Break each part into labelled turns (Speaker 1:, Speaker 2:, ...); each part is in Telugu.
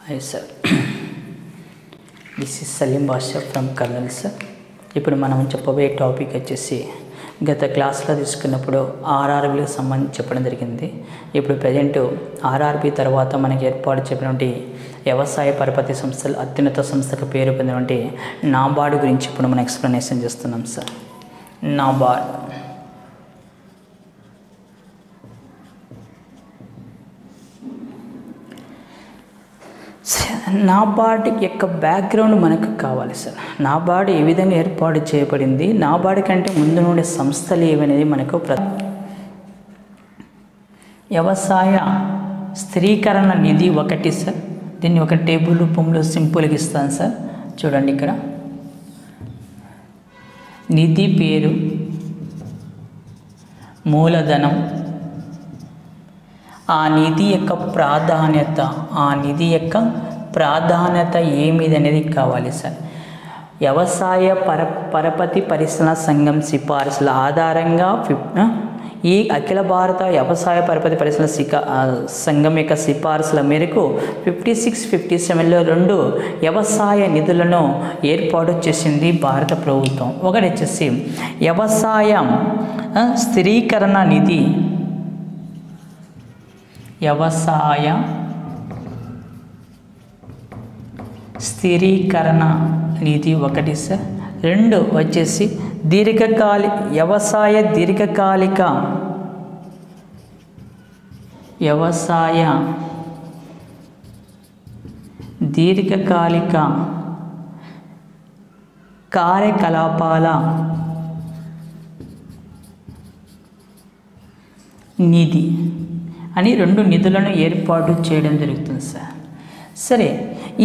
Speaker 1: Hi sir, this is Salim Basha from Kernel sir. ఇప్పుడు మనం చెప్పబోయే టాపిక్ వచ్చేసి గత క్లాస్లో తీసుకున్నప్పుడు ఆర్ఆర్బీకి సంబంధించి చెప్పడం జరిగింది. ఇప్పుడు ప్రజెంట్ ఆర్ఆర్బీ తర్వాత మనకి ఏర్పాటు చెప్పినటువంటి వ్యవసాయ పరపతి సంస్థలు అత్యున్నత సంస్థకు పేరు పొందినటువంటి నాబార్డ్ గురించి ఇప్పుడు మనం ఎక్స్ప్లెనేషన్ చేస్తున్నాం సార్. నాబార్డ్ యొక్క బ్యాక్గ్రౌండ్ మనకు కావాలి సార్. నాబార్డ్ ఏ విధంగా ఏర్పాటు చేయబడింది, నాబార్డ్ కంటే ముందు నుండి సంస్థలు ఏవనేది మనకు వ్యవసాయ స్థిరీకరణ నిధి ఒకటి సార్. దీన్ని ఒక టేబుల్ రూపంలో సింపుల్గా ఇస్తాను సార్. చూడండి, ఇక్కడ నిధి పేరు, మూలధనం, ఆ నిధి యొక్క ప్రాధాన్యత ఏమిది అనేది కావాలి సార్. వ్యవసాయ పరపతి పరిశీలన సంఘం సిఫార్సుల ఆధారంగా ఈ అఖిల భారత వ్యవసాయ పరపతి పరిశీలన సంఘం యొక్క సిఫార్సుల మేరకు 56-57లో 2 వ్యవసాయ నిధులను ఏర్పాటు చేసింది భారత ప్రభుత్వం. ఒకటి వచ్చేసి వ్యవసాయ స్థిరీకరణ నిధి, వ్యవసాయ స్థిరీకరణ నిధి ఒకటి సార్. 2 వచ్చేసి వ్యవసాయ దీర్ఘకాలిక కార్యకలాపాల నిధి అని 2 నిధులను ఏర్పాటు చేయడం జరుగుతుంది సార్. సరే,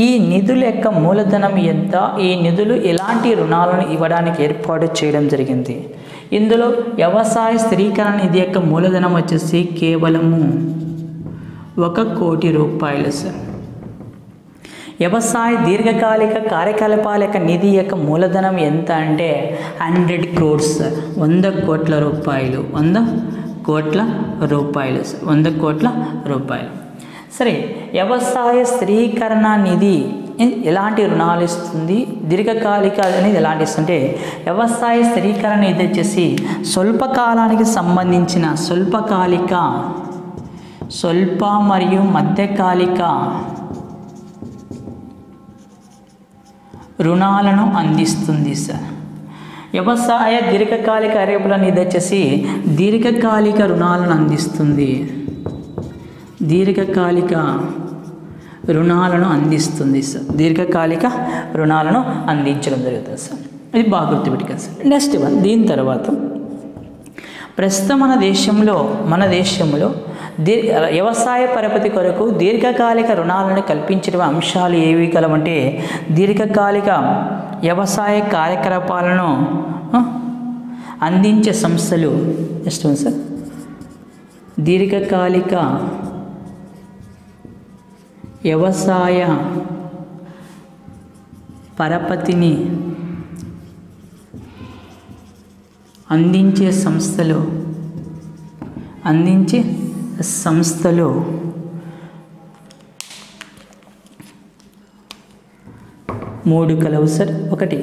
Speaker 1: ఈ నిధుల యొక్క మూలధనం ఎంత, ఈ నిధులు ఎలాంటి రుణాలను ఇవ్వడానికి ఏర్పాటు చేయడం జరిగింది. ఇందులో వ్యవసాయ స్థిరీకరణ నిధి యొక్క మూలధనం వచ్చేసి కేవలము 1 కోటి రూపాయలు సార్. వ్యవసాయ దీర్ఘకాలిక కార్యకలాపాల యొక్క నిధి యొక్క మూలధనం ఎంత అంటే 100 crores సార్. 100 కోట్ల రూపాయలు, 100 కోట్ల రూపాయలు. సరే, వ్యవసాయ స్థిరీకరణ నిధి ఎలాంటి రుణాలు ఇస్తుంది, దీర్ఘకాలిక అనేది ఎలాంటి ఇస్తుంటే వ్యవసాయ స్థిరీకరణ నిధి వచ్చేసి స్వల్పకాలానికి సంబంధించిన స్వల్ప మరియు మధ్యకాలిక రుణాలను అందిస్తుంది సార్. వ్యవసాయ దీర్ఘకాలిక కార్యకలాపాల నిధి వచ్చేసి దీర్ఘకాలిక రుణాలను అందిస్తుంది, సార్. దీర్ఘకాలిక రుణాలను అందించడం జరుగుతుంది సార్. ఇది బాగా గుర్తుపెట్టుకోండి సార్. నెక్స్ట్ వన్, దీని తర్వాత ప్రస్తుతం మన దేశంలో వ్యవసాయ పరపతి కొరకు దీర్ఘకాలిక రుణాలను కల్పించే అంశాలు ఏవి కలవంటే దీర్ఘకాలిక వ్యవసాయ కార్యకలాపాలను అందించే సంస్థలు. నెక్స్ట్ వన్ సార్, దీర్ఘకాలిక వ్యవసాయ పరపతిని అందించే సంస్థలు 3 కలవు సార్. 1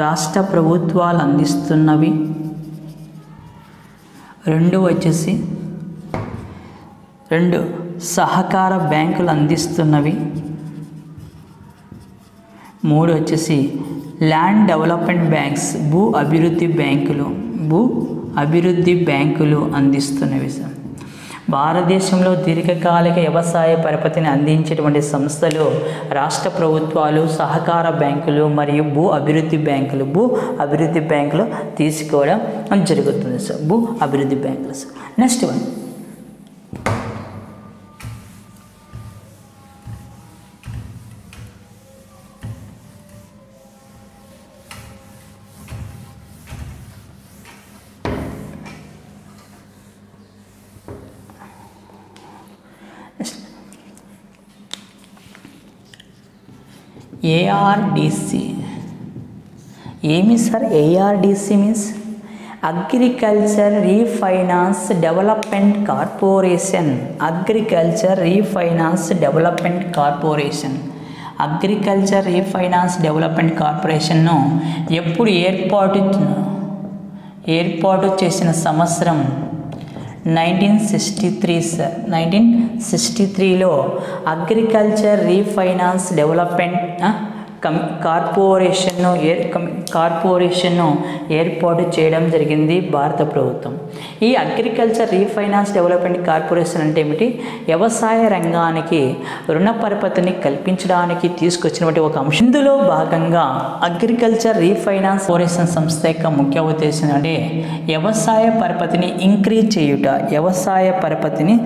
Speaker 1: రాష్ట్ర ప్రభుత్వాలు అందిస్తున్నవి, 2 వచ్చేసి 2 సహకార బ్యాంకులు అందిస్తున్నవి, 3 వచ్చేసి ల్యాండ్ డెవలప్మెంట్ బ్యాంక్స్ భూ అభివృద్ధి బ్యాంకులు అందిస్తున్నవి సార్. భారతదేశంలో దీర్ఘకాలిక వ్యవసాయ పరపతిని అందించేటువంటి సంస్థలు రాష్ట్ర ప్రభుత్వాలు, సహకార బ్యాంకులు మరియు భూ అభివృద్ధి బ్యాంకులు తీసుకోవడం జరుగుతుంది సార్. భూ అభివృద్ధి బ్యాంకులు సార్. నెక్స్ట్ వన్, ARDC ఏమి sir? ARDC means agriculture refinance development corporation. Agriculture refinance development corporation. Agriculture refinance development కార్పొరేషన్ను ఎప్పుడు ఏర్పాటు చేసిన సంవత్సరం 1963 సార్. 1963లో అగ్రికల్చర్ రీఫైనాన్స్ డెవలప్మెంట్ కార్పొరేషన్ను ఏర్పాటు చేయడం జరిగింది భారత ప్రభుత్వం. ఈ అగ్రికల్చర్ రీఫైనాన్స్ డెవలప్మెంట్ కార్పొరేషన్ అంటే ఏమిటి? వ్యవసాయ రంగానికి రుణ పరపతిని కల్పించడానికి తీసుకొచ్చినటువంటి ఒక అంశం. ఇందులో భాగంగా అగ్రికల్చర్ రీఫైనాన్స్ కార్పొరేషన్ సంస్థ యొక్క ముఖ్య ఉద్దేశం అంటే వ్యవసాయ పరపతిని ఇంక్రీజ్ చేయుట. వ్యవసాయ పరపతిని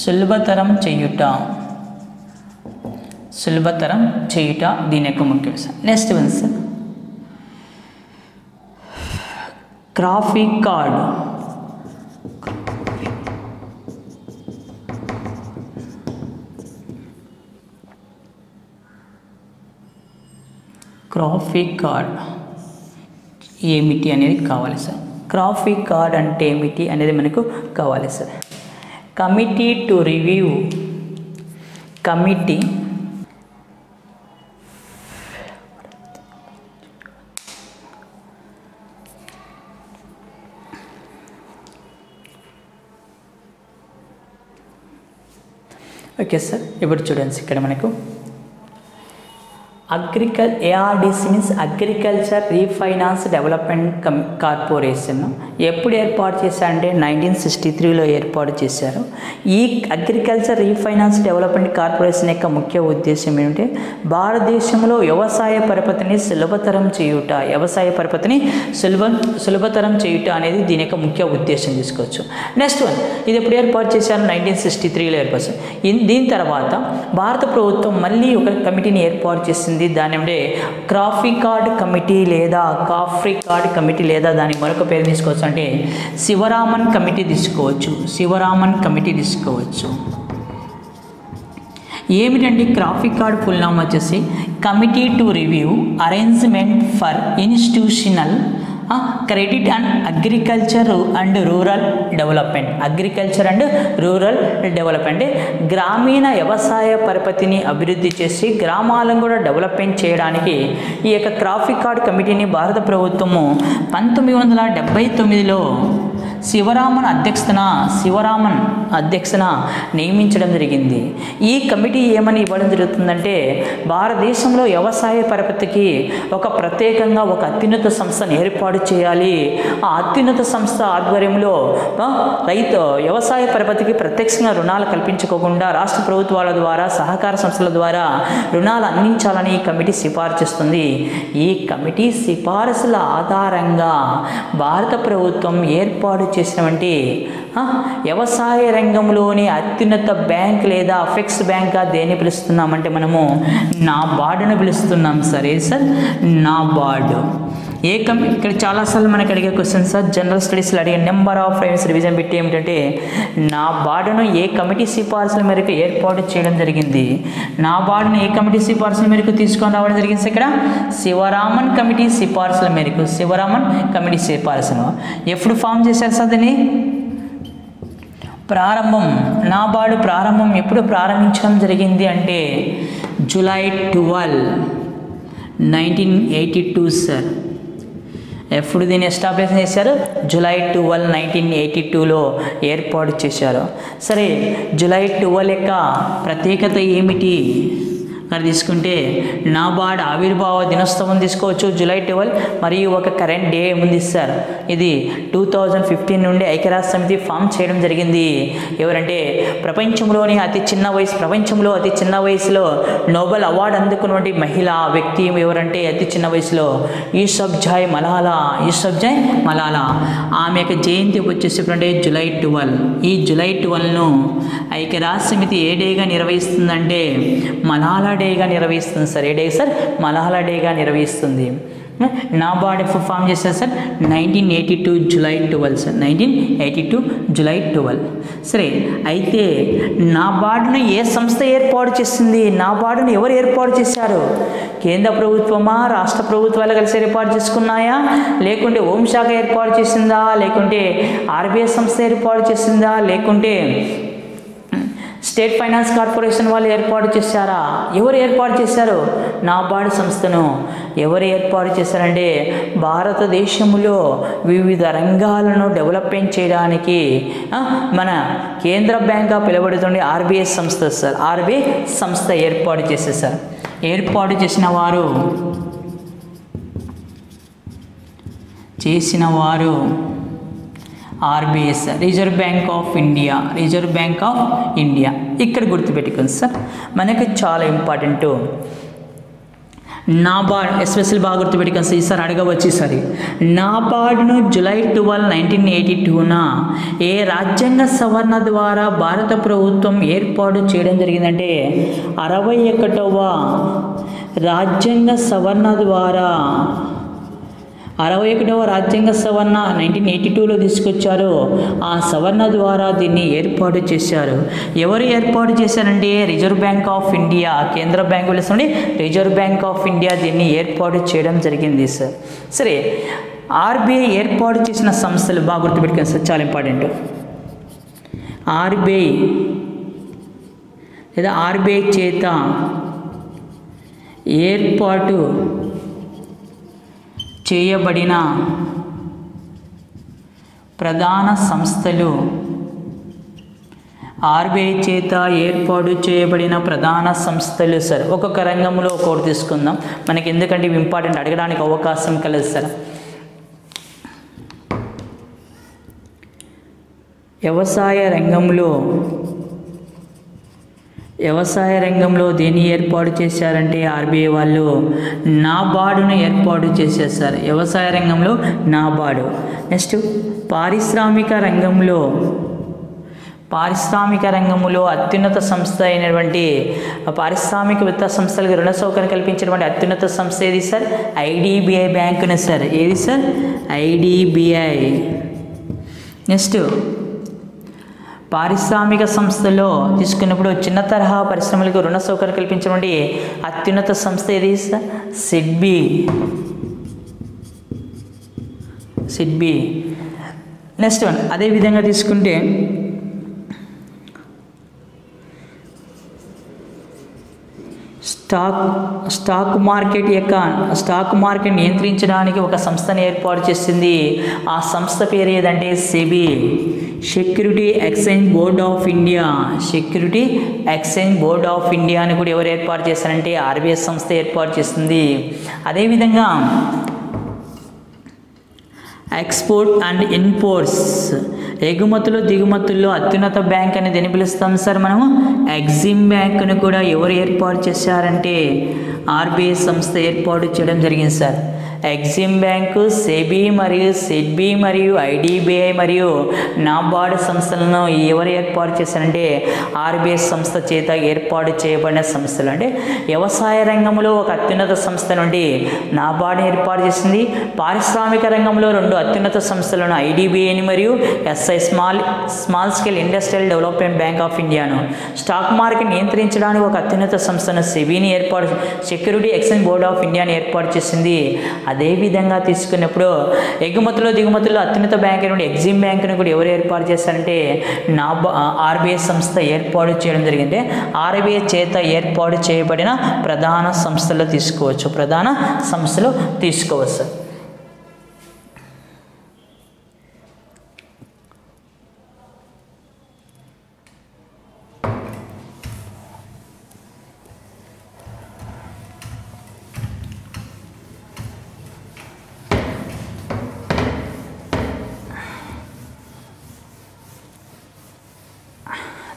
Speaker 1: సులభతరం చేయుట దీని యొక్క ముఖ్య విషయం. Next one sir, graphic card. Graphic card ఏమిటి అనేది కావాలి సార్. గ్రాఫిక్ కార్డ్ అంటే ఏమిటి అనేది మనకు కావాలి sir. Committee to review. Committee okay sir. ఇప్పుడు చూడండి ఇక్కడ మనకు ARDC means agriculture refinance development corporation ఎప్పుడు ఏర్పాటు చేశారంటే 1963లో ఏర్పాటు చేశారు. ఈ అగ్రికల్చర్ రీఫైనాన్స్ డెవలప్మెంట్ కార్పొరేషన్ యొక్క ముఖ్య ఉద్దేశం ఏమిటంటే భారతదేశంలో వ్యవసాయ పరపతిని సులభతరం చేయుట. సులభతరం చేయుట అనేది దీని యొక్క ముఖ్య ఉద్దేశం తీసుకోవచ్చు. నెక్స్ట్ వన్, ఇది ఎప్పుడు ఏర్పాటు చేశారు? 1963లో ఏర్పాటు చేశారు. దీని తర్వాత భారత ప్రభుత్వం మళ్ళీ ఒక కమిటీని ఏర్పాటు చేసింది. దాని అంటే గ్రాఫిక్ కార్డ్ కమిటీ లేదా కాఫ్రిక్ కార్డ్ కమిటీ లేదా దాని మరొక పేరు తీసుకోవచ్చు అంటే శివరామన్ కమిటీ తీసుకోవచ్చు. ఏమిటండి గ్రాఫిక్ కార్డ్ ఫుల్ నామ్ వచ్చేసి committee to review arrangement for institutional credit and agriculture and rural development. అంటే గ్రామీణ వ్యవసాయ పరపతిని అభివృద్ధి చేసి గ్రామాలను కూడా డెవలప్మెంట్ చేయడానికి ఈ యొక్క గ్రాఫిక్ కార్డ్ కమిటీని భారత ప్రభుత్వము 1979లో శివరామన్ అధ్యక్షతన నియమించడం జరిగింది. ఈ కమిటీ ఏమని ఇవ్వడం జరుగుతుందంటే భారతదేశంలో వ్యవసాయ పరపతికి ఒక ప్రత్యేకంగా ఒక అత్యున్నత సంస్థను ఏర్పాటు చేయాలి. ఆ అత్యున్నత సంస్థ ఆధ్వర్యంలో వ్యవసాయ పరపతికి ప్రత్యక్షంగా రుణాలు కల్పించుకోకుండా రాష్ట్ర ప్రభుత్వాల ద్వారా సహకార సంస్థల ద్వారా రుణాలు అందించాలని ఈ కమిటీ సిఫార్సు చేస్తుంది. ఈ కమిటీ సిఫారసుల ఆధారంగా భారత ప్రభుత్వం ఏర్పాటు చేసినటువంటి వ్యవసాయ రంగంలోని అత్యున్నత బ్యాంక్ లేదా అఫెక్స్ బ్యాంక్గా దేన్ని పిలుస్తున్నామంటే మనము నాబార్డును పిలుస్తున్నాం సార్. ఏది సార్? నాబార్డు. ఇక్కడ చాలాసార్లు మనకి అడిగే క్వశ్చన్ సార్, జనరల్ స్టడీస్లో అడిగే నెంబర్ ఆఫ్ టైమ్స్ రివిజన్ పెట్టి ఏమిటంటే నాబార్డును ఏ కమిటీ సిఫార్సుల మేరకు ఏర్పాటు చేయడం జరిగింది? నాబార్డును ఏ కమిటీ సిఫార్సుల మేరకు తీసుకొని రావడం జరిగింది? ఇక్కడ శివరామన్ కమిటీ సిఫార్సుల మేరకు. ఎప్పుడు ఫామ్ చేశారు సార్ దీన్ని? నాబార్డు ప్రారంభం ఎప్పుడు ప్రారంభించడం జరిగింది అంటే జూలై 12, 1982 సార్. ఎప్పుడు దీన్ని ఎస్టాబ్లిష్ చేశారు? జూలై 12, 1982లో ఏర్పాటు చేశారు. సరే, జూలై 12 యొక్క ప్రత్యేకత ఏమిటి అని తీసుకుంటే నాబార్డ్ ఆవిర్భావ దినోత్సవం తీసుకోవచ్చు జూలై 12. మరియు ఒక కరెంట్ డే ఉంది సార్. ఇది 2015 నుండి ఐక్యరాజ్య సమితి ఫామ్ చేయడం జరిగింది. ఎవరంటే ప్రపంచంలో అతి చిన్న వయసులో నోబెల్ అవార్డు అందుకున్నటువంటి మహిళా వ్యక్తి ఎవరంటే అతి చిన్న వయసులో యూసఫ్జాయ్ మలాలా. ఆమె యొక్క జయంతి వచ్చేసి జూలై 12. ఈ జూలై 12ను ఐక్యరాజ్య సమితి ఏ డేగా నిర్వహిస్తుందంటే మలాలా డేగా నిర్వహిస్తుంది సార్. ఏ డే సార్? మలాలా డేగా నిర్వహిస్తుంది. నాబార్డ్ ఎప్పుడు ఫామ్ చేశారు సార్? 1982 July 12 sir, 1982 July 12. సరే, అయితే నాబార్డ్ను ఏ సంస్థ ఏర్పాటు చేసింది? నాబార్డును ఎవరు ఏర్పాటు చేశారు? కేంద్ర ప్రభుత్వమా, రాష్ట్ర ప్రభుత్వాలు కలిసి ఏర్పాటు చేసుకున్నాయా, లేకుంటే హోంశాఖ ఏర్పాటు చేసిందా, లేకుంటే ఆర్బీఐ సంస్థ ఏర్పాటు చేసిందా, లేకుంటే స్టేట్ ఫైనాన్స్ కార్పొరేషన్ వాళ్ళు ఏర్పాటు చేశారా? ఎవరు ఏర్పాటు చేశారు నాబార్డ్ సంస్థను? ఎవరు ఏర్పాటు చేశారంటే భారతదేశంలో వివిధ రంగాలను డెవలప్మెంట్ చేయడానికి మన కేంద్ర బ్యాంక్గా పిలువబడుతుండే ఆర్బీఐ సంస్థ సార్, ఆర్బీఐ సంస్థ ఏర్పాటు చేసేసారు. ఏర్పాటు చేసిన వారు RBI sir, reserve bank of India, reserve bank of India. ఇక్కడ గుర్తుపెట్టుకోండి సార్, మనకి చాలా ఇంపార్టెంట్. నాబార్డ్ ఎస్పెషల్ బాగా గుర్తుపెట్టుకోండి సార్, ఈసారి అడగవచ్చు. ఈసారి నాబార్డ్ను జూలై 12, 1982న ఏ రాజ్యాంగ సవరణ ద్వారా భారత ప్రభుత్వం ఏర్పాటు చేయడం జరిగిందంటే 61వ రాజ్యాంగ సవరణ ద్వారా, 61వ రాజ్యాంగ సవరణ 1982లో తీసుకొచ్చారు. ఆ సవరణ ద్వారా దీన్ని ఏర్పాటు చేశారు. ఎవరు ఏర్పాటు చేశారంటే రిజర్వ్ బ్యాంక్ ఆఫ్ ఇండియా, కేంద్ర బ్యాంకు పిలుస్తుంది రిజర్వ్ బ్యాంక్ ఆఫ్ ఇండియా దీన్ని ఏర్పాటు చేయడం జరిగింది సార్. సరే, ఆర్బీఐ ఏర్పాటు చేసిన సంస్థలు బాగా గుర్తుపెట్టుకోండి సార్, చాలా ఇంపార్టెంట్. ఆర్బీఐ లేదా ఆర్బీఐ చేత ఏర్పాటు చేయబడిన ప్రధాన సంస్థలు, ఆర్బీఐ చేత ఏర్పాటు చేయబడిన ప్రధాన సంస్థలు సార్. ఒక్కొక్క రంగంలో ఒక్కొక్కటి తీసుకుందాం మనకి, ఎందుకంటే ఇవి ఇంపార్టెంట్, అడగడానికి అవకాశం కలదు సార్. వ్యవసాయ రంగంలో దేన్ని ఏర్పాటు చేశారంటే ఆర్బీఐ వాళ్ళు నాబార్డును ఏర్పాటు చేసేసారు. వ్యవసాయ రంగంలో నాబార్డు. నెక్స్ట్ పారిశ్రామిక రంగంలో అత్యున్నత సంస్థ అయినటువంటి పారిశ్రామికవేత్త సంస్థలకు రుణ సౌకర్యం కల్పించినటువంటి అత్యున్నత సంస్థ ఏది సార్? ఐడిబిఐ బ్యాంకునే సార్. ఏది సార్? ఐడిబిఐ. నెక్స్ట్ పారిశ్రామిక సంస్థలో తీసుకున్నప్పుడు చిన్న తరహా పరిశ్రమలకు రుణ సౌకర్యం కల్పించినటువంటి అత్యున్నత సంస్థ ఏది సార్? సిడ్బి. నెక్స్ట్ వన్, అదేవిధంగా తీసుకుంటే స్టాక్ మార్కెట్ నియంత్రించడానికి ఒక సంస్థను ఏర్పాటు చేసింది. ఆ సంస్థ పేరు ఏదంటే SEBI, security exchange board of India. Security exchange board of India అని కూడా ఎవరు ఏర్పాటు చేశారంటే ఆర్బీఐ సంస్థ ఏర్పాటు చేస్తుంది. అదేవిధంగా ఎక్స్పోర్ట్ అండ్ ఇంపోర్ట్స్, ఎగుమతులు దిగుమతుల్లో అత్యున్నత బ్యాంక్ అని దేని పిలుస్తాం సార్ మనము? ఎగ్జిమ్ బ్యాంకును కూడా ఎవరు ఏర్పాటు చేశారంటే ఆర్బీఐ సంస్థ ఏర్పాటు చేయడం జరిగింది సార్. ఎగ్జిమ్ బ్యాంకు, సెబీ మరియు సిడ్బీ మరియు ఐడిబిఐ మరియు నాబార్డ్ సంస్థలను ఎవరు ఏర్పాటు చేశారంటే ఆర్బీఐ సంస్థ చేత ఏర్పాటు చేయబడిన సంస్థలు. అంటే వ్యవసాయ రంగంలో ఒక అత్యున్నత సంస్థ నుండి నాబార్డ్ ఏర్పాటు చేసింది. పారిశ్రామిక రంగంలో 2 అత్యున్నత సంస్థలను ఐడిబిఐని మరియు SI small scale industrial development bank of ఇండియాను, స్టాక్ మార్కెట్ నియంత్రించడానికి ఒక అత్యున్నత సంస్థను సెబీని సెక్యూరిటీ ఎక్స్చేంజ్ బోర్డ్ ఆఫ్ ఇండియాని ఏర్పాటు చేసింది. అదేవిధంగా తీసుకున్నప్పుడు ఎగుమతులు దిగుమతుల్లో అత్యున్నత బ్యాంక్ నుండి ఎగ్జిమ్ బ్యాంకును కూడా ఎవరు ఏర్పాటు చేశారంటే ఆర్బీఐ సంస్థ ఏర్పాటు చేయడం జరిగింది. ఆర్బీఐ చేత ఏర్పాటు చేయబడిన ప్రధాన సంస్థలు తీసుకోవచ్చు.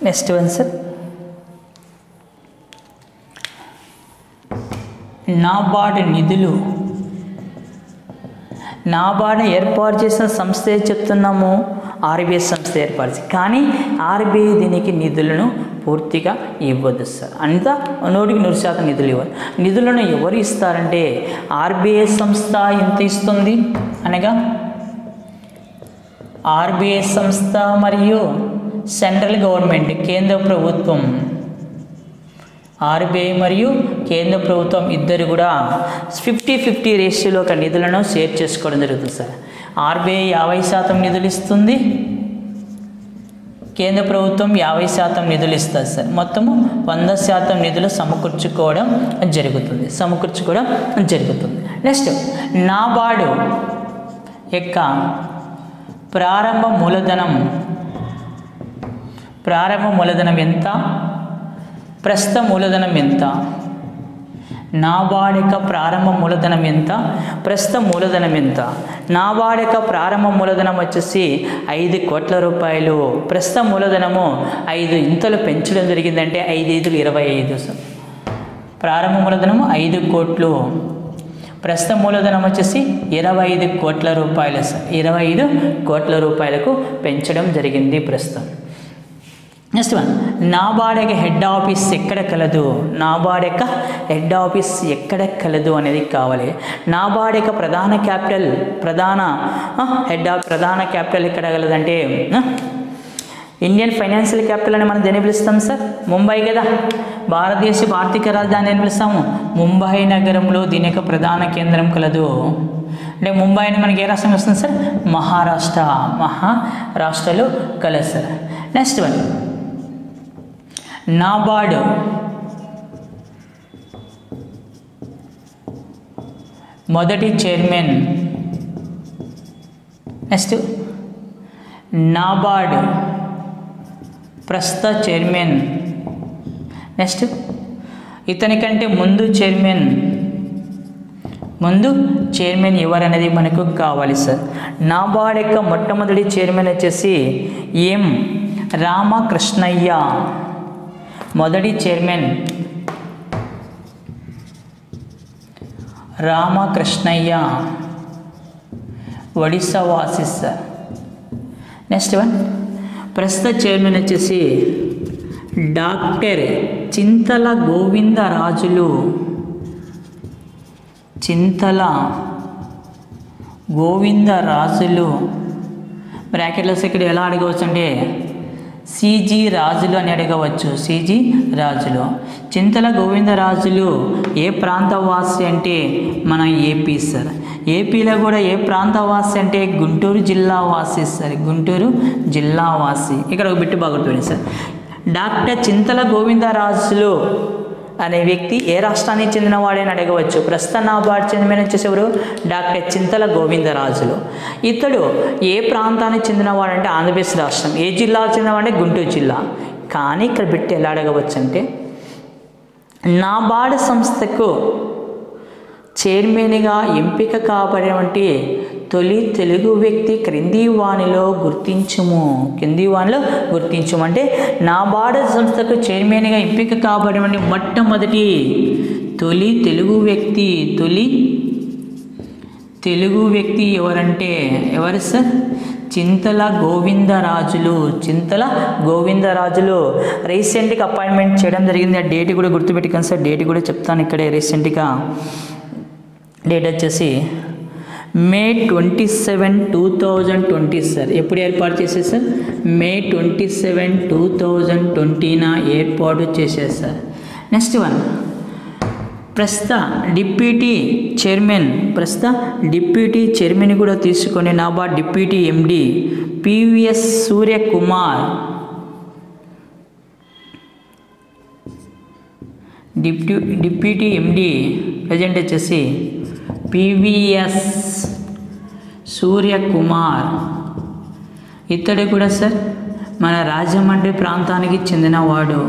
Speaker 1: నెక్స్ట్ వన్ సార్, నాబార్డ్ ఏర్పాటు చేసిన సంస్థ చెప్తున్నాము, ఆర్బీఐ సంస్థ ఏర్పాటు. కానీ ఆర్బీఐ దీనికి నిధులను పూర్తిగా ఇవ్వద్దు సార్. అంతా 100% నిధులు ఇవ్వాలి. నిధులను ఎవరు ఇస్తారంటే ఆర్బీఐ సంస్థ ఎంత ఇస్తుంది అనగా ఆర్బీఐ సంస్థ మరియు సెంట్రల్ గవర్నమెంట్ కేంద్ర ప్రభుత్వం, ఆర్బీఐ మరియు కేంద్ర ప్రభుత్వం ఇద్దరు కూడా 50-50 రేషియోలో ఒక నిధులను షేర్ చేసుకోవడం జరుగుతుంది సార్. ఆర్బీఐ 50% నిధులు ఇస్తుంది, కేంద్ర ప్రభుత్వం 50% నిధులు ఇస్తుంది సార్. మొత్తము 100% నిధులు సమకూర్చుకోవడం జరుగుతుంది. నెక్స్ట్ నాబార్డు యొక్క ప్రారంభ మూలధనం ఎంత, ప్రస్తుత మూలధనం ఎంత? నాబార్డు యొక్క ప్రారంభ మూలధనం ఎంత, ప్రస్తుత మూలధనం ఎంత? నాబార్డు యొక్క ప్రారంభ మూలధనం వచ్చేసి 5 కోట్ల రూపాయలు. ప్రస్తుత మూలధనము 5 ఇంతలు పెంచడం జరిగిందంటే 5×5 = 25 సార్. ప్రారంభ మూలధనము 5 కోట్లు, ప్రస్తుత మూలధనం వచ్చేసి 25 కోట్ల రూపాయలు సార్. 25 కోట్ల రూపాయలకు పెంచడం జరిగింది ప్రస్తుతం. నెక్స్ట్ వన్, నాబార్డు యొక్క హెడ్ ఆఫీస్ ఎక్కడ కలదు? నాబార్డు యొక్క హెడ్ ఆఫీస్ ఎక్కడ కలదు అనేది కావాలి. నాబార్డు యొక్క ప్రధాన క్యాపిటల్ ఎక్కడ కలదంటే ఇండియన్ ఫైనాన్షియల్ క్యాపిటల్ అని మనం దేని పిలుస్తాం సార్? ముంబై కదా. భారతదేశ ఆర్థిక రాజధాని అని పిలుస్తాము. ముంబై నగరంలో దీని యొక్క ప్రధాన కేంద్రం కలదు. అంటే ముంబై అని మనకి ఏ రాష్ట్రం వస్తుంది సార్? మహారాష్ట్రలో కలదు సార్. నెక్స్ట్ వన్, నాబార్డు మొదటి చైర్మన్. నెక్స్ట్ నాబార్డు ప్రస్తుత చైర్మన్. నెక్స్ట్ ఇతని కంటే ముందు చైర్మన్ ఎవరనేది మనకు కావాలి సార్. నాబార్డు యొక్క మొట్టమొదటి చైర్మన్ వచ్చేసి ఎం రామకృష్ణయ్య. మొదటి చైర్మన్ రామకృష్ణయ్య, ఒడిస్సా వాసి సార్. నెక్స్ట్ వన్, ప్రస్తుత చైర్మన్ వచ్చేసి డాక్టర్ చింతల గోవిందరాజులు. బ్రాకెట్లో ఇక్కడ ఎలా అడగవచ్చు అంటే సిజి రాజులు అని అడగవచ్చు. సిజి రాజులు. చింతల గోవిందరాజులు ఏ ప్రాంతవాసి అంటే మన ఏపీ సార్. ఏపీలో కూడా ఏ ప్రాంతవాసి అంటే గుంటూరు జిల్లా వాసి సార్. గుంటూరు జిల్లా వాసి. ఇక్కడ ఒక బిట్టు బాగుంటుంది సార్. డాక్టర్ చింతల గోవిందరాజులు అనే వ్యక్తి ఏ రాష్ట్రానికి చెందినవాడని అడగవచ్చు. ప్రస్తుత నాబార్డు చైర్మన్ వచ్చేసి ఎవరు? డాక్టర్ చింతల గోవిందరాజులు. ఇతడు ఏ ప్రాంతానికి చెందినవాడంటే ఆంధ్రప్రదేశ్ రాష్ట్రం. ఏ జిల్లాకు చెందినవాడంటే గుంటూరు జిల్లా. కానీ ఇక్కడ పెట్టి ఎలా అడగవచ్చు అంటే నాబార్డు సంస్థకు చైర్మన్గా ఎంపిక కాబడినటువంటి తొలి తెలుగు వ్యక్తి క్రింది వానిలో గుర్తించుము అంటే నాబార్డు సంస్థకు చైర్మన్గా ఎంపిక కాబడినటువంటి మొట్టమొదటి తొలి తెలుగు వ్యక్తి ఎవరంటే ఎవరు సార్? చింతల గోవిందరాజులు రీసెంట్గా అపాయింట్మెంట్ చేయడం జరిగింది. ఆ డేట్ కూడా గుర్తుపెట్టుకోండి సార్. డేట్ కూడా చెప్తాను ఇక్కడే. రీసెంట్గా డేట్ వచ్చేసి May 27, 2020 సార్. ఎప్పుడు ఏర్పాటు చేసేది సార్? May 27, 2020 ఏర్పాటు చేసేది సార్. నెక్స్ట్ వన్, ప్రస్తుత డిప్యూటీ చైర్మన్ కూడా తీసుకొని నాబార్డు డిప్యూటీ ఎండి పివిఎస్ సూర్యకుమార్. డిప్యూటీ ఎండి ప్రజెంట్ వచ్చేసి పివిఎస్ సూర్యకుమార్. ఇతడు కూడా సార్ మన రాజమండ్రి ప్రాంతానికి చెందినవాడు.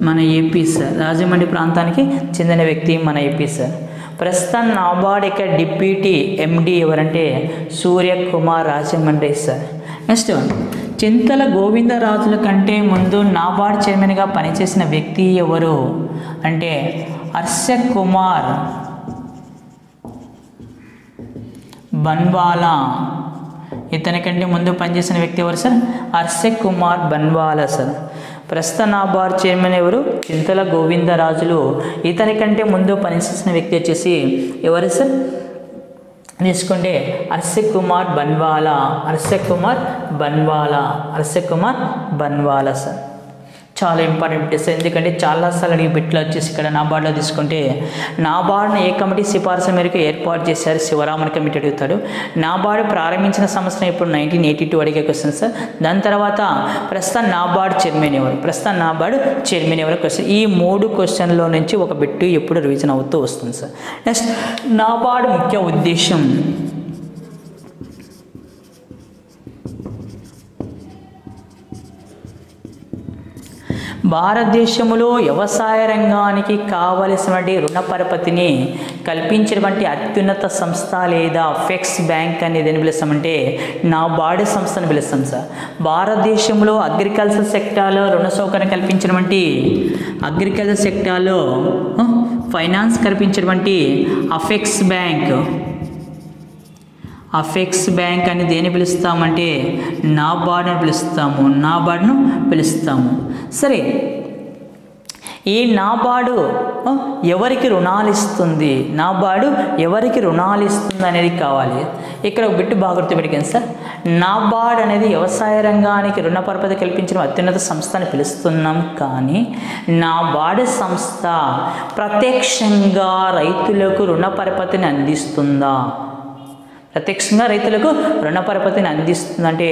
Speaker 1: మన ఏపీ సార్. రాజమండ్రి ప్రాంతానికి చెందిన వ్యక్తి మన ఏపీ సార్. ప్రస్తుతం నాబార్డు యొక్క డిప్యూటీ ఎండి ఎవరంటే సూర్యకుమార్, రాజమండ్రి సార్. నెక్స్ట్ చింతల గోవిందరాజుల కంటే ముందు నాబార్డు చైర్మన్గా పనిచేసిన వ్యక్తి ఎవరు అంటే హర్ష కుమార్ బన్వాలా. ఇతని కంటే ముందు పనిచేసిన వ్యక్తి ఎవరు సార్? హర్ష కుమార్ బన్వాలా సార్. ప్రస్తుత నాబార్డ్ చైర్మన్ ఎవరు? చింతల గోవిందరాజులు. ఇతని కంటే ముందు పనిచేసిన వ్యక్తి వచ్చేసి ఎవరు సార్ తీసుకుంటే హర్ష కుమార్ బన్వాలా సార్. చాలా ఇంపార్టెంట్ బిట్స్, ఎందుకంటే చాలాసార్లు అడిగే బిట్లు వచ్చేసి ఇక్కడ నాబార్డ్లో తీసుకుంటే నాబార్డ్ను ఏ కమిటీ సిఫార్సు మేరకు ఏర్పాటు చేశారు? శివరామన్ కమిటీ అడుగుతాడు. నాబార్డ్ ప్రారంభించిన సంవత్సరం ఇప్పుడు 1982 అడిగే క్వశ్చన్ సార్. దాని తర్వాత ప్రస్తుత నాబార్డ్ చైర్మన్ ఎవరు క్వశ్చన్. ఈ 3 క్వశ్చన్లో నుంచి ఒక బిట్టు ఎప్పుడు రివిజన్ అవుతూ వస్తుంది సార్. నెక్స్ట్ నాబార్డ్ ముఖ్య ఉద్దేశం. భారతదేశంలో వ్యవసాయ రంగానికి కావలసినటువంటి రుణ పరపతిని కల్పించినటువంటి అత్యున్నత సంస్థ లేదా అపెక్స్ బ్యాంక్ అనేది ఏం పిలుస్తామంటే నాబార్డ్ సంస్థను పిలుస్తాం సార్. భారతదేశంలో అగ్రికల్చర్ సెక్టార్లో రుణ సౌకర్యం కల్పించినటువంటి ఫైనాన్స్ కల్పించినటువంటి అపెక్స్ బ్యాంక్ అని దేని పిలుస్తామంటే నాబార్డ్ను పిలుస్తాము. సరే, ఈ నాబార్డు ఎవరికి రుణాలు ఇస్తుంది అనేది కావాలి. ఇక్కడ ఒక బిట్టు బాగా గుర్తుపెట్టుకోండి సార్. నాబార్డ్ అనేది వ్యవసాయ రంగానికి రుణ పరపతి కల్పించిన అత్యున్నత సంస్థ అని పిలుస్తున్నాం, కానీ నాబార్డ్ సంస్థ ప్రత్యక్షంగా రైతులకు రుణ పరపతిని అందిస్తుందా? ప్రత్యక్షంగా రైతులకు రుణ పరపతిని అందిస్తుందంటే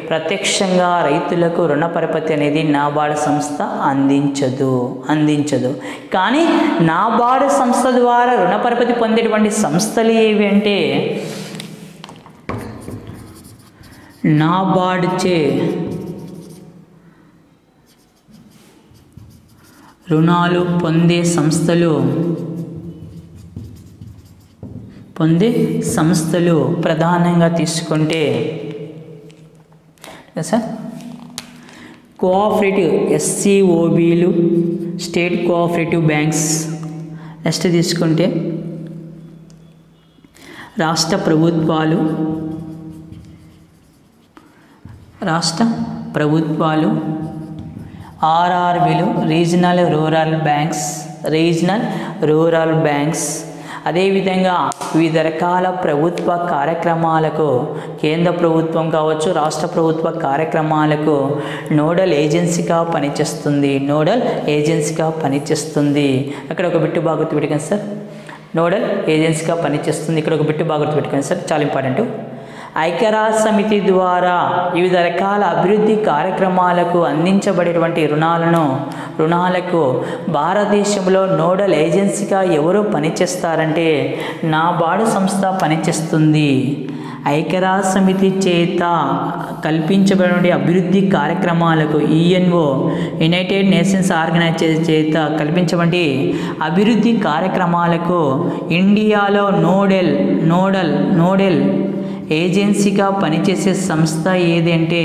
Speaker 1: ప్రత్యక్షంగా రైతులకు రుణ పరపతి అనేది నాబార్డ్ సంస్థ అందించదు. కానీ నాబార్డ్ సంస్థ ద్వారా రుణ పరపతి పొందేటువంటి సంస్థలు ఏవి అంటే నాబార్డ్ చే రుణాలు పొందే సంస్థలు ప్రధానంగా తీసుకుంటే సార్ కోఆపరేటివ్ SCOBలు, స్టేట్ కోఆపరేటివ్ బ్యాంక్స్. నెక్స్ట్ తీసుకుంటే రాష్ట్ర ప్రభుత్వాలు, RRBలు, రీజనల్ రూరల్ బ్యాంక్స్. అదేవిధంగా వివిధ రకాల ప్రభుత్వ కార్యక్రమాలకు కేంద్ర ప్రభుత్వం కావచ్చు, రాష్ట్ర ప్రభుత్వ కార్యక్రమాలకు నోడల్ ఏజెన్సీగా పనిచేస్తుంది. అక్కడ ఒక బిట్టు బాగా గుర్తుపెట్టుకోండి సార్. నోడల్ ఏజెన్సీగా పనిచేస్తుంది. ఇక్కడ ఒక బిట్టు బాగా గుర్తుపెట్టుకోండి సార్, చాలా ఇంపార్టెంట్. ఐక్యరాజ్య సమితి ద్వారా వివిధ రకాల అభివృద్ధి కార్యక్రమాలకు అందించబడేటువంటి రుణాలకు భారతదేశంలో నోడల్ ఏజెన్సీగా ఎవరు పనిచేస్తారంటే నాబార్డ్ సంస్థ పనిచేస్తుంది. ఐక్యరాజ్య సమితి చేత కల్పించబడిన అభివృద్ధి కార్యక్రమాలకు UNO యునైటెడ్ నేషన్స్ ఆర్గనైజేషన్ చేత కల్పించబడి అభివృద్ధి కార్యక్రమాలకు ఇండియాలో నోడల్ ఏజెన్సీగా పనిచేసే సంస్థ ఏదంటే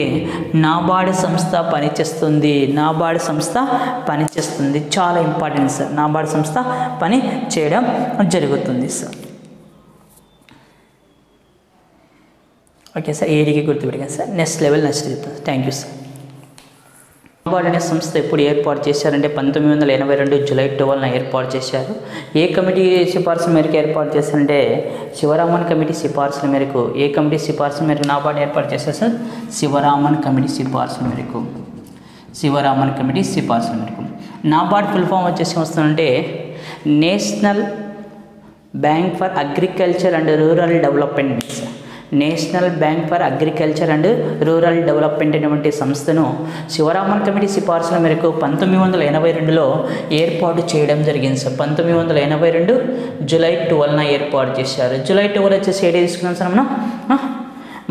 Speaker 1: నాబార్డ్ సంస్థ పనిచేస్తుంది. చాలా ఇంపార్టెంట్ సార్. నాబార్డ్ సంస్థ పని చేయడం జరుగుతుంది సార్. ఓకే సార్, ఏడికి గుర్తుపెట్టాను సార్. నెక్స్ట్ చెప్తాను. Thank you sir. నాబార్డ్ అనే సంస్థ ఎప్పుడు ఏర్పాటు చేశారంటే 1982 జూలై 12న ఏర్పాటు చేశారు. ఏ కమిటీ సిఫార్సు మేరకు ఏర్పాటు చేశారంటే శివరామన్ కమిటీ సిఫార్సుల మేరకు. ఏ కమిటీ సిఫార్సు మేరకు నాబార్డ్ ఏర్పాటు చేశారు సార్? శివరామన్ కమిటీ సిఫార్సుల మేరకు. నాబార్డ్ ఫుల్ ఫామ్ వచ్చేసి వస్తుందంటే national bank for agriculture and rural development. National bank for agriculture and rural development అనేటువంటి సంస్థను శివరామన్ కమిటీ సిఫార్సుల మేరకు 1982లో ఏర్పాటు చేయడం జరిగింది సార్. 1982 జూలై 12న ఏర్పాటు చేశారు. జూలై 12 వచ్చేసి ఏ డే తీసుకున్నాం సార్ మనం?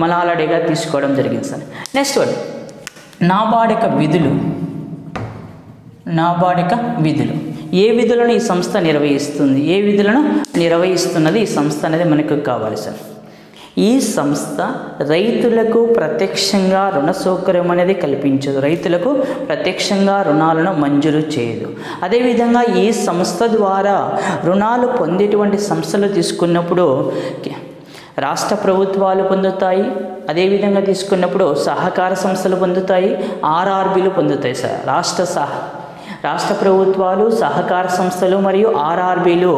Speaker 1: మలాలా డేగా తీసుకోవడం జరిగింది సార్. నెక్స్ట్ వర్డ్ నాబార్డ్ యొక్క విధులు. ఏ విధులను ఈ సంస్థ నిర్వహిస్తుంది? ఈ సంస్థ అనేది మనకు కావాలి సార్. ఈ సంస్థ రైతులకు ప్రత్యక్షంగా రుణ సౌకర్యం అనేది కల్పించదు. రైతులకు ప్రత్యక్షంగా రుణాలను మంజూరు చేయదు. అదేవిధంగా ఈ సంస్థ ద్వారా రుణాలు పొందేటువంటి సంస్థలు తీసుకున్నప్పుడు రాష్ట్ర ప్రభుత్వాలు పొందుతాయి, అదేవిధంగా తీసుకున్నప్పుడు సహకార సంస్థలు పొందుతాయి, ఆర్ఆర్బీలు పొందుతాయి సార్. రాష్ట్ర ప్రభుత్వాలు, సహకార సంస్థలు మరియు ఆర్ఆర్బీలు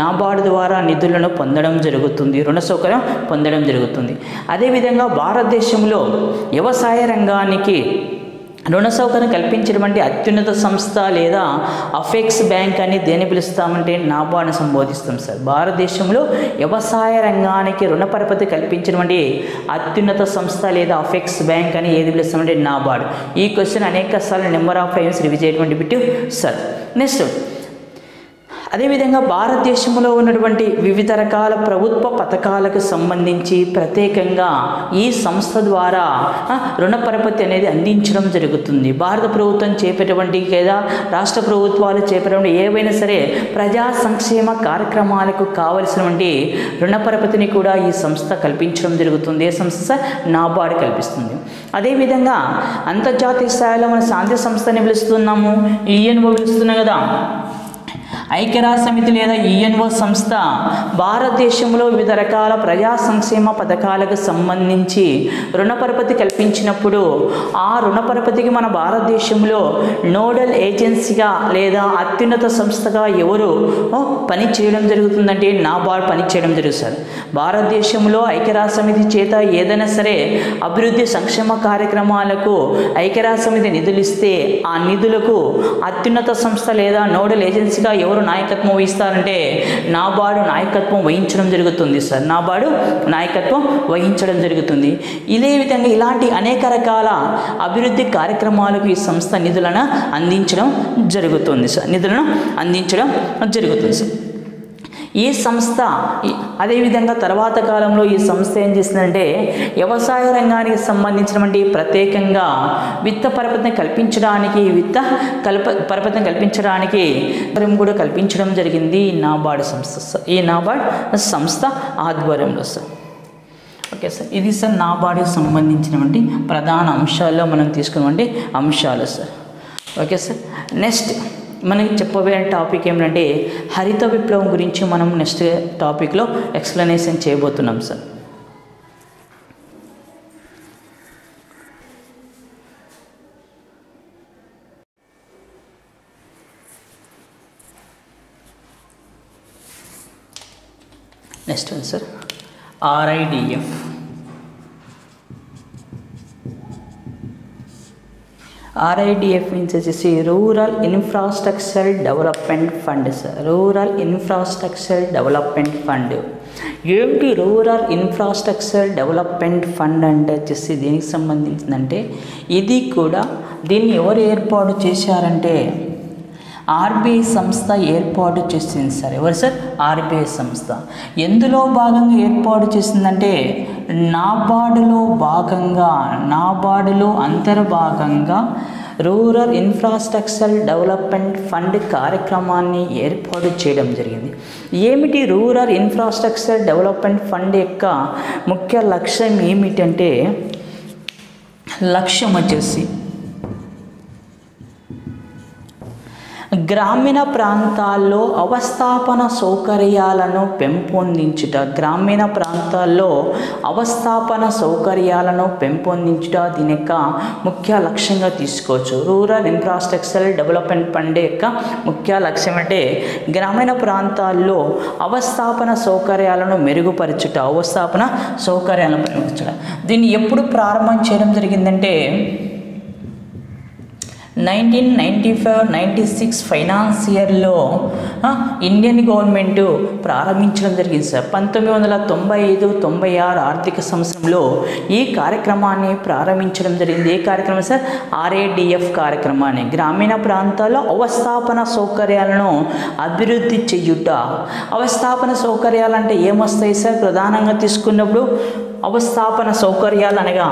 Speaker 1: నాబార్డు ద్వారా నిధులను పొందడం జరుగుతుంది, రుణ సౌకర్యం పొందడం జరుగుతుంది. అదేవిధంగా భారతదేశంలో వ్యవసాయ రంగానికి రుణ సౌకర్యం కల్పించినటువంటి అత్యున్నత సంస్థ లేదా అఫెక్స్ బ్యాంక్ అని దేని పిలుస్తామంటే నాబార్డును సంబోధిస్తాం సార్. భారతదేశంలో వ్యవసాయ రంగానికి రుణ పరపతి కల్పించినటువంటి అత్యున్నత సంస్థ లేదా అఫెక్స్ బ్యాంక్ అని ఏది పిలుస్తామంటే నాబార్డు. ఈ క్వశ్చన్ అనేక సార్లు నెంబర్ ఆఫ్ టైమ్స్ రివిజ్ చేయటువంటి బిట్ సార్. నెక్స్ట్ అదేవిధంగా భారతదేశంలో ఉన్నటువంటి వివిధ రకాల ప్రభుత్వ పథకాలకు సంబంధించి ప్రత్యేకంగా ఈ సంస్థ ద్వారా రుణ పరపతి అనేది అందించడం జరుగుతుంది. భారత ప్రభుత్వం చేపట్టేటువంటి లేదా రాష్ట్ర ప్రభుత్వాలు చేపట్టేటువంటి ఏవైనా సరే ప్రజా సంక్షేమ కార్యక్రమాలకు కావలసినటువంటి రుణ పరపతిని కూడా ఈ సంస్థ కల్పించడం జరుగుతుంది. ఏ సంస్థ? నాబార్డు కల్పిస్తుంది. అదేవిధంగా అంతర్జాతీయ స్థాయిలో మన శాంతి సంస్థని పిలుస్తున్నాము, యుఎన్ఓ పిలుస్తున్నాం కదా. ఐక్యరాజ్య సమితి లేదా యుఎన్ఓ సంస్థ భారతదేశంలో వివిధ రకాల ప్రజా సంక్షేమ పథకాలకు సంబంధించి రుణ పరపతి కల్పించినప్పుడు ఆ రుణ పరపతికి మన భారతదేశంలో నోడల్ ఏజెన్సీగా లేదా అత్యున్నత సంస్థగా ఎవరు పని చేయడం జరుగుతుందంటే నాబార్డు పని చేయడం జరుగుతుంది. భారతదేశంలో ఐక్యరాజ్య సమితి చేత ఏదైనా సరే అభివృద్ధి సంక్షేమ కార్యక్రమాలకు ఐక్యరాజ్య సమితి నిధులు ఇస్తే ఆ నిధులకు అత్యున్నత సంస్థ లేదా నోడల్ ఏజెన్సీగా ఎవరు నాయకత్వం వహిస్తారంటే నాబార్డు నాయకత్వం వహించడం జరుగుతుంది సార్. నాబార్డు నాయకత్వం వహించడం జరుగుతుంది. ఇదే విధంగా ఇలాంటి అనేక రకాల అభివృద్ధి కార్యక్రమాలకు ఈ సంస్థ నిధులను అందించడం జరుగుతుంది సార్. నిధులను అందించడం జరుగుతుంది సార్. ఈ సంస్థ అదేవిధంగా తర్వాత కాలంలో ఈ సంస్థ ఏం చేస్తుందంటే వ్యవసాయ రంగానికి సంబంధించినటువంటి ప్రత్యేకంగా విత్త పరపతిని కల్పించడానికి పరపతిని కల్పించడానికి కూడా కల్పించడం జరిగింది ఈ నాబార్డు సంస్థ. ఈ నాబార్డు సంస్థ ఆధ్వర్యంలో సార్. ఓకే సార్, ఇది సార్ నాబార్డుకి సంబంధించినటువంటి ప్రధాన అంశాల్లో మనం తీసుకున్నటువంటి అంశాలు సార్. Okay sir. నెక్స్ట్ మనకి చెప్పబోయే టాపిక్ ఏమిటంటే హరిత విప్లవం గురించి మనం నెక్స్ట్ టాపిక్లో ఎక్స్ప్లెనేషన్ చేయబోతున్నాం సార్. Next sir RIDF. RIDF means వచ్చేసి rural infrastructure development fund sir. Rural infrastructure development fund ఏమిటి? రూరల్ ఇన్ఫ్రాస్ట్రక్చర్ డెవలప్మెంట్ ఫండ్ అంటే వచ్చేసి దీనికి సంబంధించిందంటే ఇది కూడా దీన్ని ఎవరు ఏర్పాటు చేశారంటే ఆర్బీఐ సంస్థ ఏర్పాటు చేసింది సార్. ఎవరు సార్? ఆర్బీఐ సంస్థ. ఎందులో భాగంగా ఏర్పాటు చేసిందంటే నాబార్డులో అంతర్భాగంగా రూరల్ ఇన్ఫ్రాస్ట్రక్చర్ డెవలప్మెంట్ ఫండ్ కార్యక్రమాన్ని ఏర్పాటు చేయడం జరిగింది. ఏమిటి రూరల్ ఇన్ఫ్రాస్ట్రక్చర్ డెవలప్మెంట్ ఫండ్ యొక్క ముఖ్య లక్ష్యం ఏమిటంటే లక్ష్యం వచ్చేసి గ్రామీణ ప్రాంతాల్లో అవస్థాపన సౌకర్యాలను పెంపొందించుట. గ్రామీణ ప్రాంతాల్లో అవస్థాపన సౌకర్యాలను పెంపొందించుట దీని యొక్క ముఖ్య లక్ష్యంగా తీసుకోవచ్చు. రూరల్ ఇన్ఫ్రాస్ట్రక్చర్ డెవలప్మెంట్ ఫండ్ యొక్క ముఖ్య లక్ష్యం అంటే గ్రామీణ ప్రాంతాల్లో అవస్థాపన సౌకర్యాలను మెరుగుపరచుట. దీన్ని ఎప్పుడు ప్రారంభం చేయడం జరిగిందంటే 1995-96 ఫైనాన్సియర్లో ఇండియన్ గవర్నమెంట్ ప్రారంభించడం జరిగింది సార్. 1995-96 ఆర్థిక సంవత్సరంలో ఈ కార్యక్రమాన్ని ప్రారంభించడం జరిగింది. ఏ కార్యక్రమం సార్? RIDF కార్యక్రమాన్ని. గ్రామీణ ప్రాంతాల్లో అవస్థాపన సౌకర్యాలను అభివృద్ధి చేయుట. అవస్థాపన సౌకర్యాలు అంటే ఏమొస్తాయి సార్? ప్రధానంగా తీసుకున్నప్పుడు అవస్థాపన సౌకర్యాలు అనగా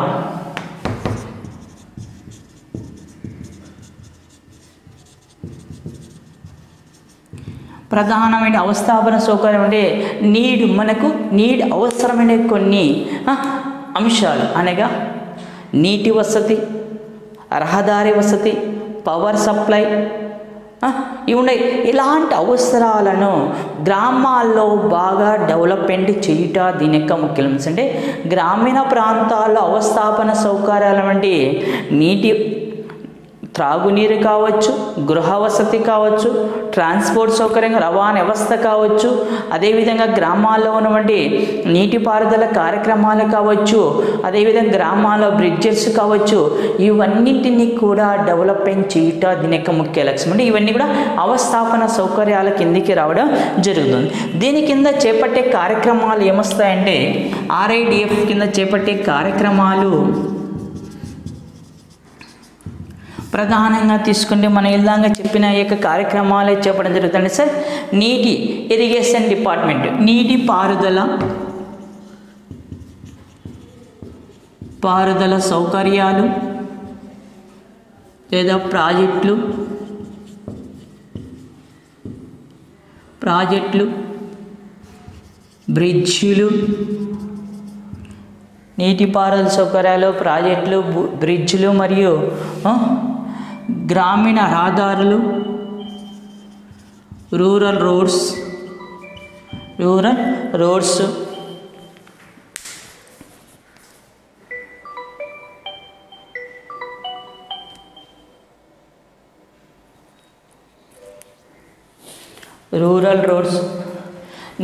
Speaker 1: ప్రధానమైన అవస్థాపన సౌకర్యం అంటే మనకు అవసరమైన కొన్ని అంశాలు అనగా నీటి వసతి, రహదారి వసతి, పవర్ సప్లై, ఇవి ఉన్నాయి. ఇలాంటి అవసరాలను గ్రామాల్లో బాగా డెవలప్మెంట్ చేయుట దీని యొక్క ముఖ్య అంశం. అంటే గ్రామీణ ప్రాంతాల్లో అవస్థాపన సౌకర్యాలు వంటి నీటి త్రాగునీరు కావచ్చు, గృహ వసతి కావచ్చు, ట్రాన్స్పోర్ట్ సౌకర్యం, రవాణా వ్యవస్థ కావచ్చు, అదేవిధంగా గ్రామాల్లో ఉన్నటువంటి నీటిపారుదల కార్యక్రమాలు కావచ్చు, అదేవిధంగా గ్రామాల్లో బ్రిడ్జెస్ కావచ్చు, ఇవన్నింటినీ కూడా డెవలప్మెంట్ చేయుట దీని యొక్క ముఖ్య లక్ష్యం. అంటే ఇవన్నీ కూడా అవస్థాపన సౌకర్యాల కిందికి రావడం జరుగుతుంది. దీని కింద చేపట్టే కార్యక్రమాలు ఏమొస్తాయంటే RIDF కింద చేపట్టే కార్యక్రమాలు ప్రధానంగా తీసుకుంటే మనం ఇలాగా చెప్పిన ఈ యొక్క కార్యక్రమాలే చెప్పడం జరుగుతుంది సార్. నీటి ఇరిగేషన్ డిపార్ట్మెంట్, నీటి పారుదల సౌకర్యాలు లేదా ప్రాజెక్టులు, బ్రిడ్జిలు, నీటిపారుదల సౌకర్యాలు, ప్రాజెక్టులు, బ్రిడ్జిలు మరియు గ్రామీణ రహదారులు, రూరల్ రోడ్స్,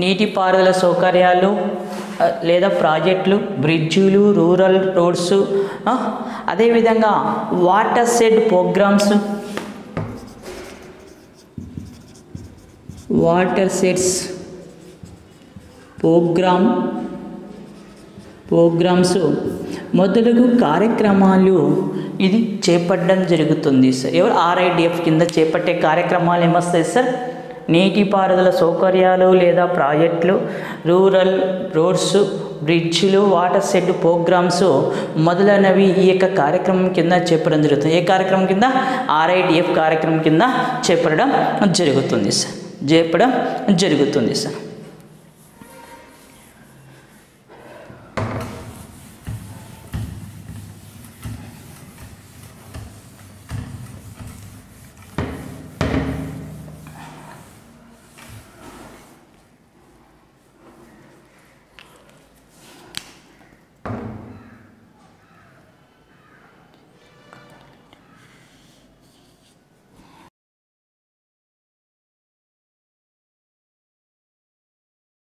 Speaker 1: నీటిపారుదల సౌకర్యాలు లేదా ప్రాజెక్టులు, బ్రిడ్జులు, రూరల్ రోడ్స్, అదేవిధంగా వాటర్ షెడ్ ప్రోగ్రామ్స్, ప్రోగ్రామ్స్ మొదలగు కార్యక్రమాలు ఇది చేపట్టడం జరుగుతుంది సార్. ఎవరు RIDF కింద చేపట్టే కార్యక్రమాలు ఏమొస్తాయి సార్? నీటిపారుదల సౌకర్యాలు లేదా ప్రాజెక్టులు, రూరల్ రోడ్స్, బ్రిడ్జిలు, వాటర్ షెడ్ ప్రోగ్రామ్స్ మొదలైనవి ఈ యొక్క కార్యక్రమం కింద చేపట్టడం జరుగుతుంది. ఏ కార్యక్రమం కింద? RIDF కార్యక్రమం కింద చేపట్టడం జరుగుతుంది సార్.